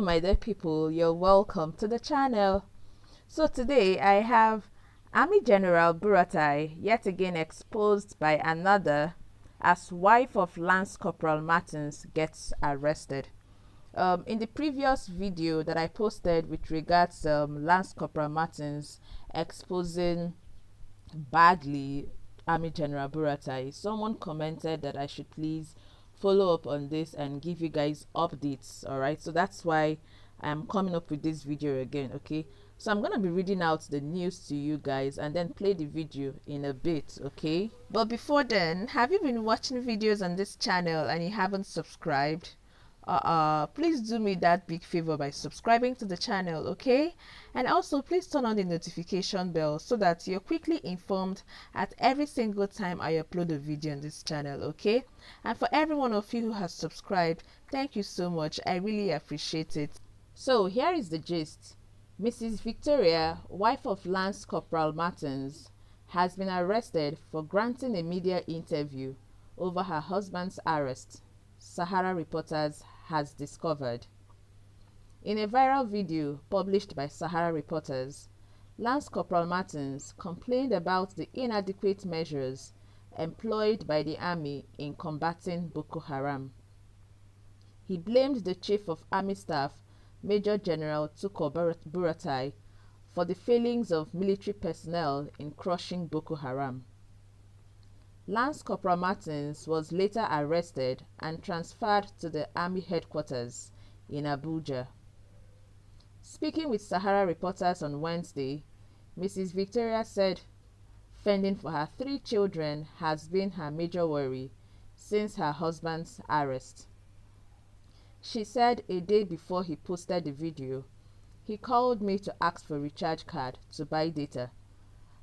Hello my dear people, you're welcome to the channel. So today I have Army General Buratai yet again exposed by Anòther as wife of Lance Corporal Martins gets arrested. In the previous video that I posted with regards Lance Corporal Martins exposing badly Army General Buratai, someone commented that I should please follow up on this and give you guys updates. All right, so that's why I'm coming up with this video again. Okay, so I'm gonna be reading out the news to you guys and then play the video in a bit. Okay, but before then, have you been watching videos on this channel and you haven't subscribed? Please do me that big favor by subscribing to the channel, okay? And also please turn on the notification bell so that you're quickly informed at every single time I upload a video on this channel, okay? And for every one of you who has subscribed, thank you so much. I really appreciate it. So here is the gist. Mrs. Victoria, wife of Lance Corporal Martins, has been arrested for granting a media interview over her husband's arrest, Sahara Reporters has discovered. In a viral video published by Sahara Reporters, Lance Corporal Martins complained about the inadequate measures employed by the army in combating Boko Haram. He blamed the Chief of Army Staff, Major General Tukur Buratai, for the failings of military personnel in crushing Boko Haram. Lance Corporal Martins was later arrested and transferred to the Army headquarters in Abuja. Speaking with Sahara Reporters on Wednesday, Mrs. Victoria said fending for her 3 children has been her major worry since her husband's arrest. She said a day before he posted the video, he called me to ask for a recharge card to buy data,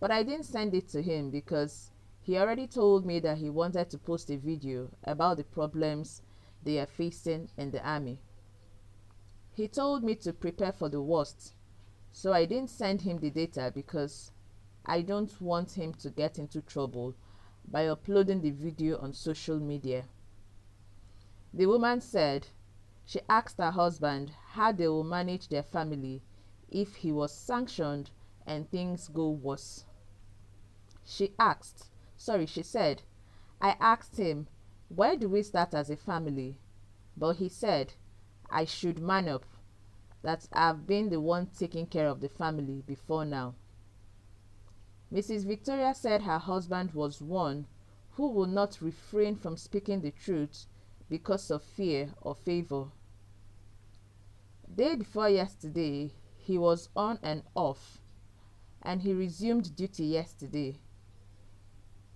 but I didn't send it to him because he already told me that he wanted to post a video about the problems they are facing in the army. He told me to prepare for the worst, so I didn't send him the data because I don't want him to get into trouble by uploading the video on social media. The woman said she asked her husband how they will manage their family if he was sanctioned and things go worse. She said, I asked him, where do we start as a family? But he said, I should man up, that I've been the one taking care of the family before now. Mrs. Victoria said her husband was one who would not refrain from speaking the truth because of fear or favor. Day before yesterday, he was on and off, and he resumed duty yesterday.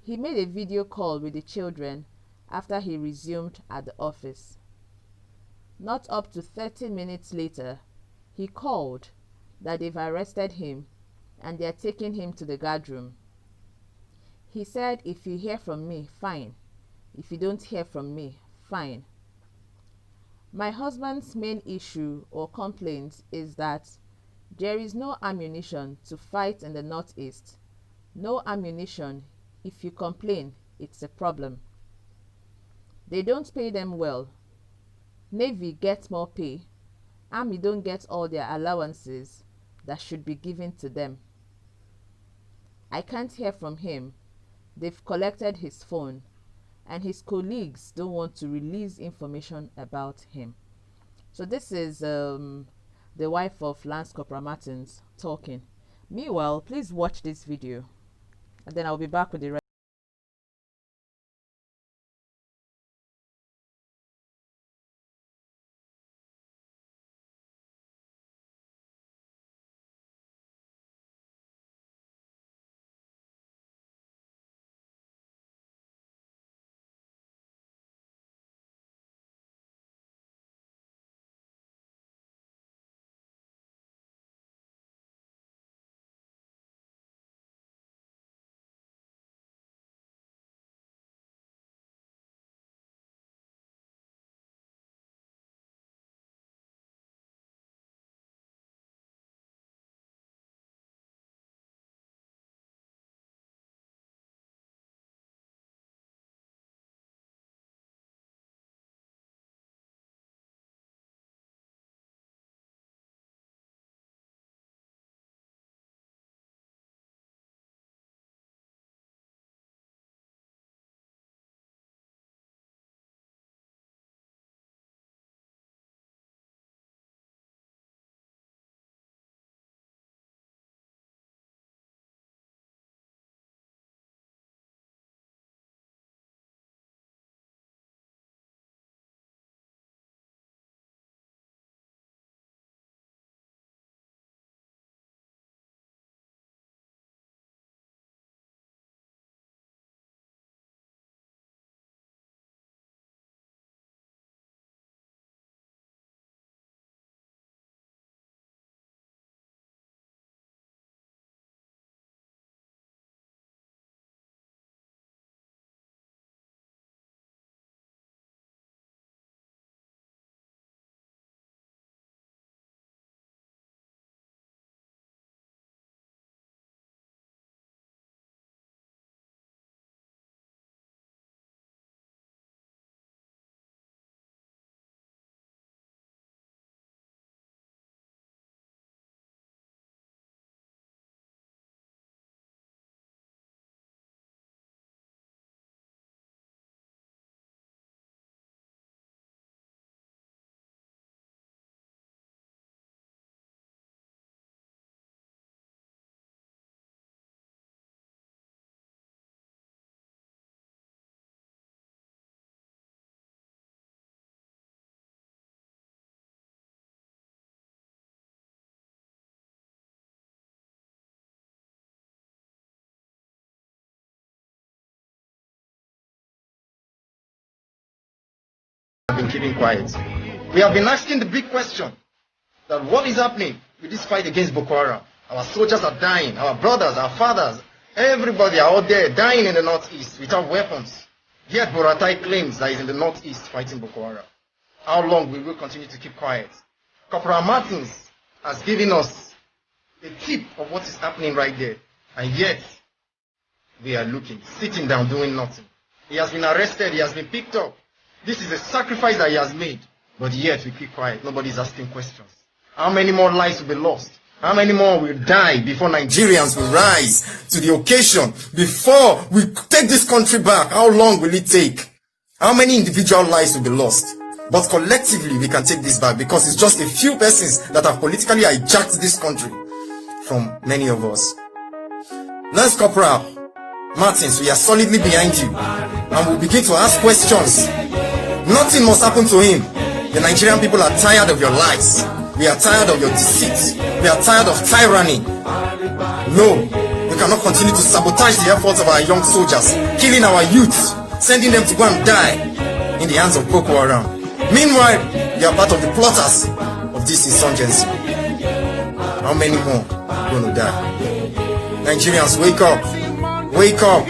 He made a video call with the children after he resumed at the office. Not up to 30 minutes later, he called that they've arrested him and they're taking him to the guard room. He said, if you hear from me, fine. If you don't hear from me, fine. My husband's main issue or complaint is that there is no ammunition to fight in the Northeast. No ammunition. If you complain, it's a problem. They don't pay them well. Navy gets more pay. Army don't get all their allowances that should be given to them. I can't hear from him. They've collected his phone, and his colleagues don't want to release information about him. So this is the wife of Lance Corporal Martins talking. Meanwhile, please watch this video, and then I'll be back with the rest. keeping quiet. We have been asking the big question that what is happening with this fight against Boko Haram? Our soldiers are dying, our brothers, our fathers, everybody are out there dying in the northeast without weapons. Yet Buratai claims that he's in the northeast fighting Boko Haram. How long will we continue to keep quiet? Corporal Martins has given us a tip of what is happening right there, and yet we are looking, sitting down, doing nothing. He has been arrested, he has been picked up. This is a sacrifice that he has made, but yet we keep quiet. Nobody is asking questions. How many more lives will be lost? How many more will die before Nigerians will rise to the occasion, before we take this country back? How long will it take? How many individual lives will be lost? But collectively we can take this back, because it's just a few persons that have politically hijacked this country from many of us. Lance Corporal Martins, we are solidly behind you, and we'll begin to ask questions. Nothing must happen to him. The Nigerian people are tired of your lies. We are tired of your deceit. We are tired of tyranny. No, we cannot continue to sabotage the efforts of our young soldiers, killing our youths, sending them to go and die in the hands of Boko Haram. Meanwhile, you are part of the plotters of this insurgency. How many more are going to die? Nigerians, wake up. Wake up.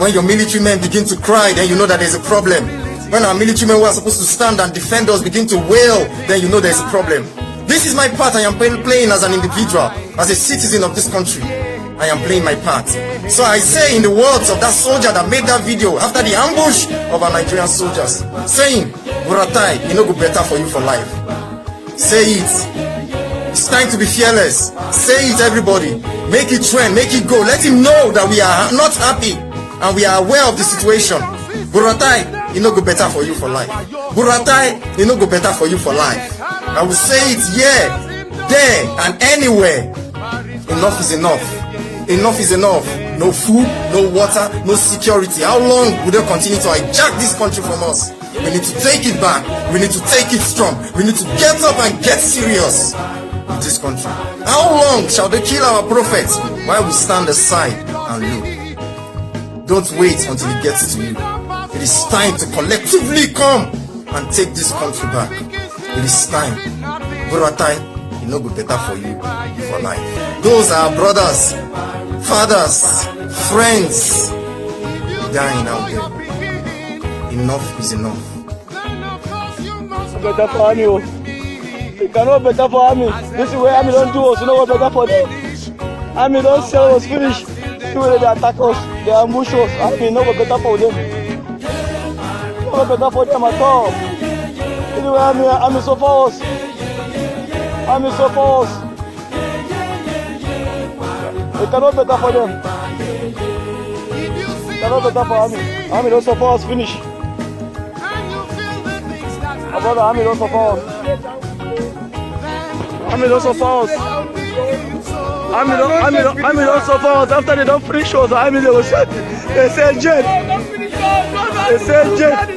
When your military men begin to cry, then you know that there's a problem. When our military men who are supposed to stand and defend us begin to wail, then you know there's a problem. This is my part. I am playing as an individual, as a citizen of this country. I am playing my part. So I say, in the words of that soldier that made that video after the ambush of our Nigerian soldiers, saying, Buratai, you know go better for you for life. Say it. It's time to be fearless. Say it, everybody. Make it trend, make it go. Let him know that we are not happy and we are aware of the situation. Buratai, you know go better for you for life. Buratai, you know go better for you for life. I will say it here, there, and anywhere. Enough is enough. Enough is enough. No food, no water, no security. How long will they continue to hijack this country from us? We need to take it back. We need to take it strong. We need to get up and get serious with this country. How long shall they kill our prophets while we stand aside and look? Don't wait until it gets to you. It is time to collectively come and take this country back. It is time. Buratai, it no go better for you for life. Those are our brothers, fathers, friends dying out there. Enough is enough. Better for Army. It cannot better for Army. This is where Army don't do us. You know what better for them? Army don't sell us finish. See where they attack us, they ambush us. Army no go better for them. No go better for them at all. Anyway, Army suffer us. Army suffer us. It cannot better for them. It cannot better for Army. Army don't suffer us finish. Our brother, Army don't suffer us. Army don't suffer us. Army don't suffer us. After they don't finish us, Army they will say, they say jet. They say jet.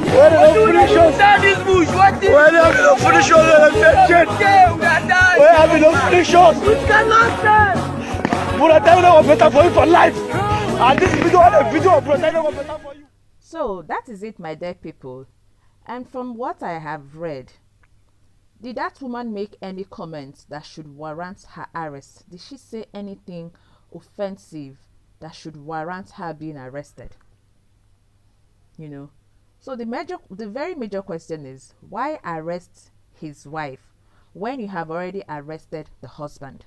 When they don't finish us, when they don't finish us, they say jet. When Army don't finish us, it cannot stand. Buratai no better for you for life. And this video, the video of Buratai no better for you. So that is it, my dear people. And from what I have read, did that woman make any comments that should warrant her arrest? Did she say anything offensive that should warrant her being arrested? You know, so the very major question is, why arrest his wife when you have already arrested the husband?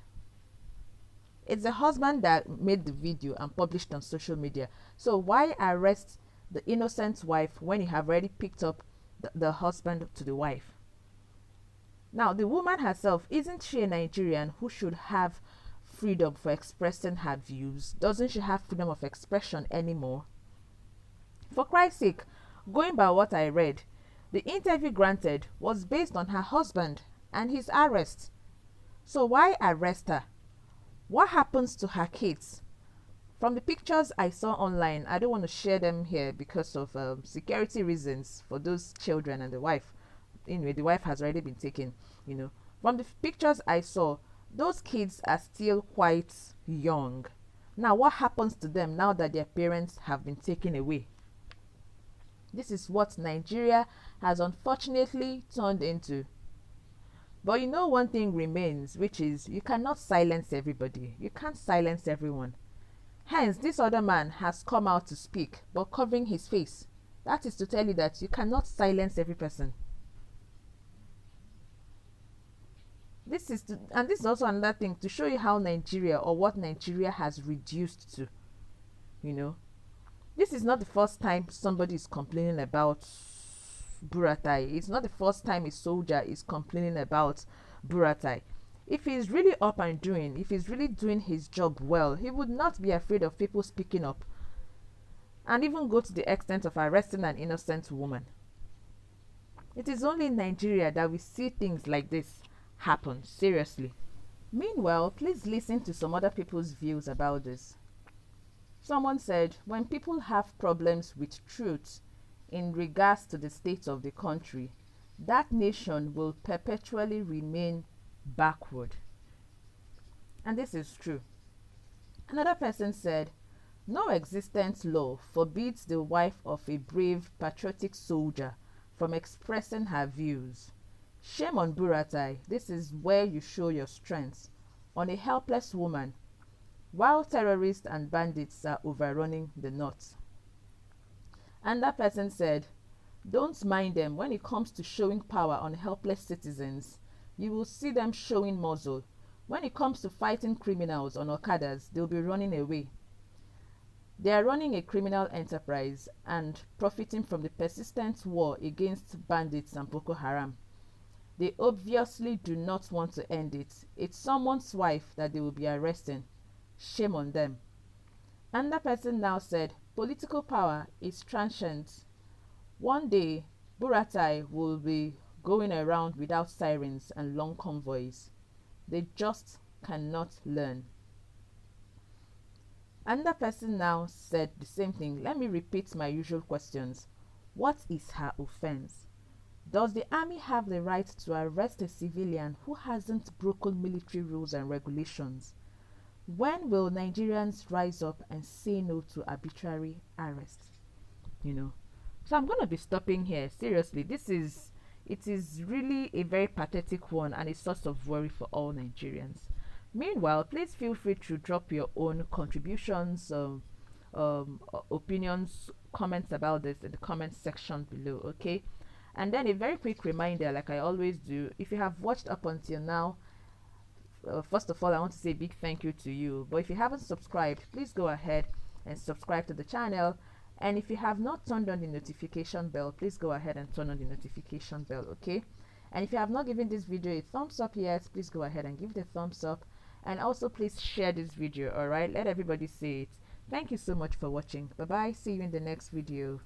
It's the husband that made the video and published on social media. So why arrest the innocent wife when you have already picked up the husband to the wife? Now, the woman herself, isn't she a Nigerian who should have freedom for expressing her views? Doesn't she have freedom of expression anymore? For Christ's sake, going by what I read, the interview granted was based on her husband and his arrest. So why arrest her? What happens to her kids? From the pictures I saw online, I don't want to share them here because of security reasons for those children and the wife. Anyway, the wife has already been taken, you know. From the pictures I saw, those kids are still quite young. Now, what happens to them now that their parents have been taken away? This is what Nigeria has unfortunately turned into. But you know, one thing remains, which is you cannot silence everybody. You can't silence everyone. Hence, this other man has come out to speak, but covering his face. That is to tell you that you cannot silence every person. This is also another thing to show you how Nigeria, or what Nigeria has reduced to. You know, this is not the first time somebody is complaining about Buratai. It's not the first time a soldier is complaining about Buratai. If he's really up and doing, if he's really doing his job well, he would not be afraid of people speaking up and even go to the extent of arresting an innocent woman. It is only in Nigeria that we see things like this happen, seriously. Meanwhile, please listen to some other people's views about this. Someone said, when people have problems with truth in regards to the state of the country, that nation will perpetually remain backward. And this is true. Another person said, no existent law forbids the wife of a brave, patriotic soldier from expressing her views. Shame on Buratai. This is where you show your strength on a helpless woman, while terrorists and bandits are overrunning the north. And that person said, don't mind them. When it comes to showing power on helpless citizens, you will see them showing muzzle. When it comes to fighting criminals on Okadas, they'll be running away. They are running a criminal enterprise and profiting from the persistent war against bandits and Boko Haram. They obviously do not want to end it. It's someone's wife that they will be arresting. Shame on them. And that person now said, political power is transient. One day, Buratai will be going around without sirens and long convoys. They just cannot learn. Another person now said the same thing. Let me repeat my usual questions. What is her offense? Does the army have the right to arrest a civilian who hasn't broken military rules and regulations? When will Nigerians rise up and say no to arbitrary arrests? You know, so I'm going to be stopping here. Seriously, it is really a very pathetic one and a source of worry for all Nigerians. Meanwhile, please feel free to drop your own contributions, opinions, comments about this in the comment section below, okay? And then a very quick reminder, like I always do, if you have watched up until now, first of all, I want to say a big thank you to you. But if you haven't subscribed, please go ahead and subscribe to the channel. And if you have not turned on the notification bell, please go ahead and turn on the notification bell, okay? And if you have not given this video a thumbs up yet, please go ahead and give it a thumbs up. And also please share this video, alright? Let everybody see it. Thank you so much for watching. Bye bye. See you in the next video.